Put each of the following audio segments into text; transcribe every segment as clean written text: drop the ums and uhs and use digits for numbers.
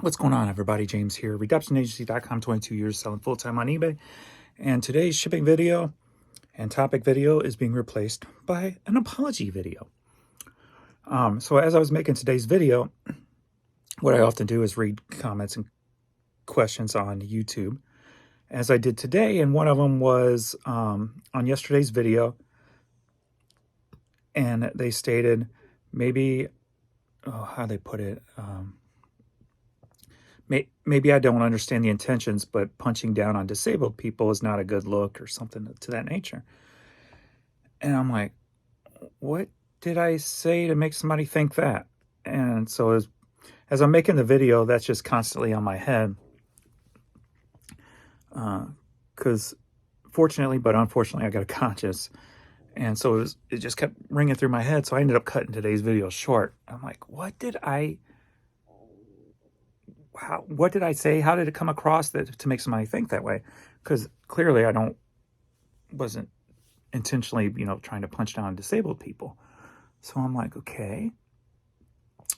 What's going on, everybody? James here, RedemptionAgency.com, 22 years selling full-time on eBay. And today's shipping video and topic video is being replaced by an apology video. So as I was making today's video, what I often do is read comments and questions on YouTube, as I did today. And one of them was on yesterday's video. And they stated, maybe, how they put it, maybe I don't understand the intentions, but punching down on disabled people is not a good look, or something to that nature. And I'm like, what did I say to make somebody think that? And so as I'm making the video, that's just constantly on my head. Because fortunately, but unfortunately, I got a conscience. And so it just kept ringing through my head. So I ended up cutting today's video short. I'm like, what did I say? How did it come across to make somebody think that way? Because clearly I wasn't intentionally, trying to punch down disabled people. So I'm like, okay.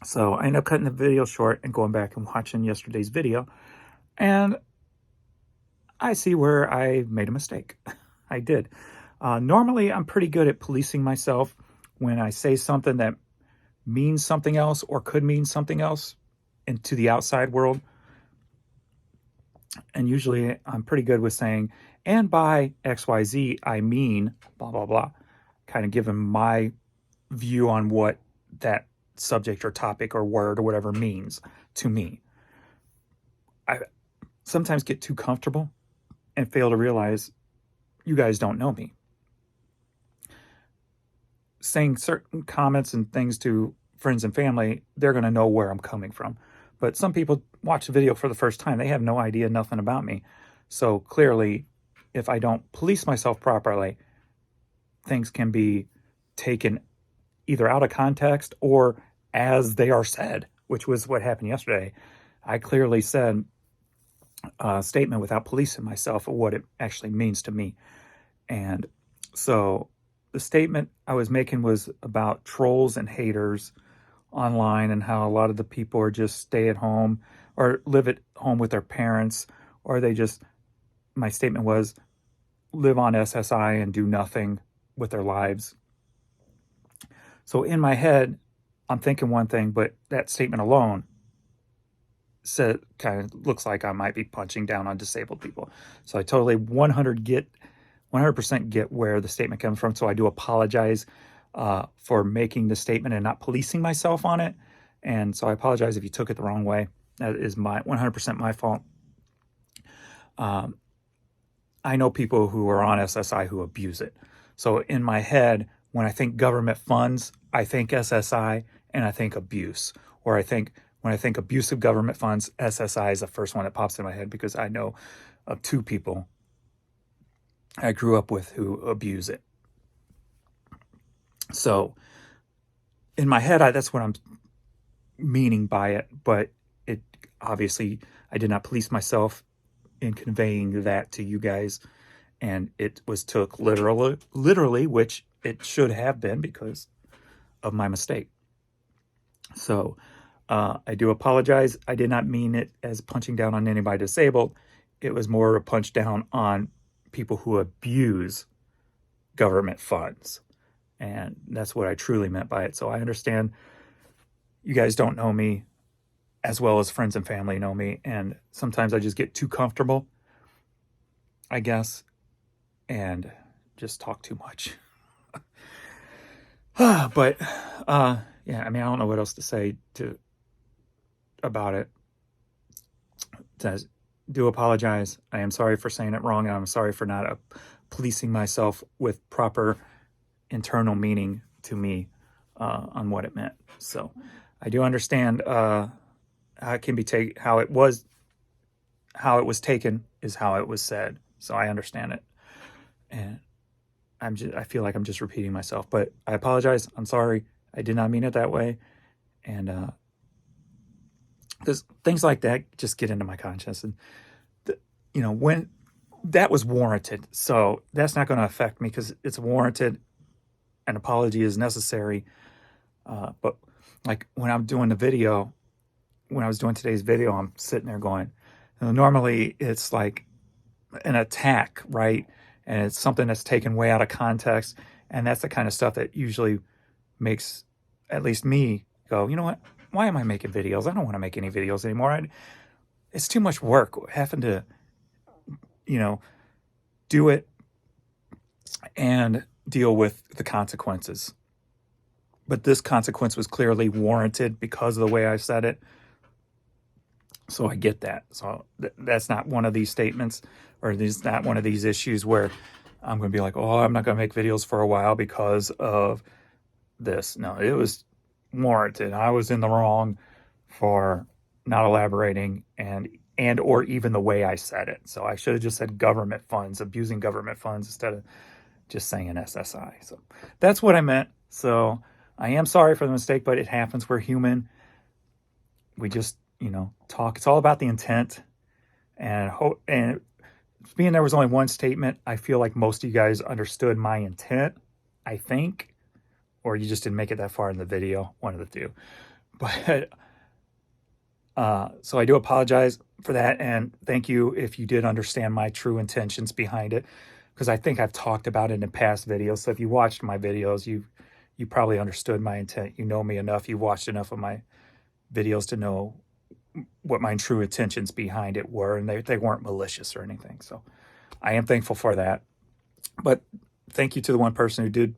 So I ended up cutting the video short and going back and watching yesterday's video. And I see where I made a mistake. I did. Normally, I'm pretty good at policing myself when I say something that means something else or could mean something else into the outside world. And usually I'm pretty good with saying, and by XYZ, I mean, blah, blah, blah, kind of giving my view on what that subject or topic or word or whatever means to me. I sometimes get too comfortable and fail to realize you guys don't know me. Saying certain comments and things to friends and family, they're going to know where I'm coming from. But some people watch the video for the first time. They have no idea, nothing about me. So clearly, if I don't police myself properly, things can be taken either out of context or as they are said, which was what happened yesterday. I clearly said a statement without policing myself of what it actually means to me. And so the statement I was making was about trolls and haters online, and how a lot of the people are just stay at home or live at home with their parents, or my statement was live on SSI and do nothing with their lives. So in my head, I'm thinking one thing, but that statement alone kind of looks like I might be punching down on disabled people. So I totally 100% get where the statement comes from. So I do apologize for making the statement and not policing myself on it. And so I apologize if you took it the wrong way. That is 100% my fault. I know people who are on SSI who abuse it. So in my head, when I think government funds, I think SSI and I think abuse. Or when I think abuse of government funds, SSI is the first one that pops in my head, because I know of two people I grew up with who abuse it. So in my head, that's what I'm meaning by it, but it obviously, I did not police myself in conveying that to you guys, and it was took literally, which it should have been because of my mistake. So I do apologize. I did not mean it as punching down on anybody disabled. It was more a punch down on people who abuse government funds. And that's what I truly meant by it. So I understand you guys don't know me as well as friends and family know me. And sometimes I just get too comfortable, I guess, and just talk too much. But yeah, I mean, I don't know what else to say about it. Do apologize. I am sorry for saying it wrong, and I'm sorry for not policing myself with proper internal meaning to me on what it meant. So I do understand how it can be taken, how it was taken is how it was said. So I understand it, and I feel like I'm just repeating myself, but I apologize. I'm sorry. I did not mean it that way. And because things like that just get into my conscience, and when that was warranted. So that's not going to affect me because it's warranted. An apology is necessary. But like when I'm doing the video, when I was doing today's video, I'm sitting there going, normally it's like an attack, right? And it's something that's taken way out of context. And that's the kind of stuff that usually makes at least me go, you know what? Why am I making videos? I don't want to make any videos anymore. It's too much work having to, do it and deal with the consequences. But this consequence was clearly warranted because of the way I said it. So I get that. So that's not one of these statements, or there's not one of these issues where I'm going to be like, oh, I'm not going to make videos for a while because of this. No, it was warranted. I was in the wrong for not elaborating and or even the way I said it. So I should have just said government funds, abusing government funds, instead of just saying SSI. So that's what I meant. So I am sorry for the mistake, but it happens. We're human. We just, talk. It's all about the intent. And being there was only one statement, I feel like most of you guys understood my intent, I think, or you just didn't make it that far in the video, one of the two. But so I do apologize for that, and thank you if you did understand my true intentions behind it, because I think I've talked about it in past videos. So if you watched my videos, you probably understood my intent. You know me enough. You've watched enough of my videos to know what my true intentions behind it were, and they weren't malicious or anything. So I am thankful for that. But thank you to the one person who did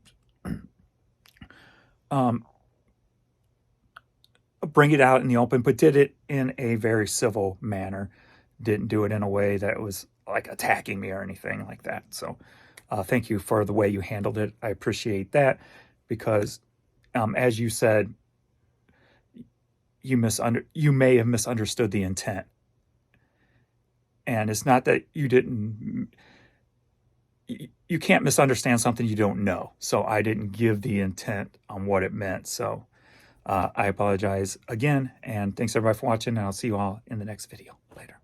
bring it out in the open, but did it in a very civil manner. Didn't do it in a way that was like attacking me or anything like that. So thank you for the way you handled it. I appreciate that, because as you said, you may have misunderstood the intent. And it's not that you didn't, you can't misunderstand something you don't know. So I didn't give the intent on what it meant. So I apologize again, and thanks everybody for watching, and I'll see you all in the next video. Later.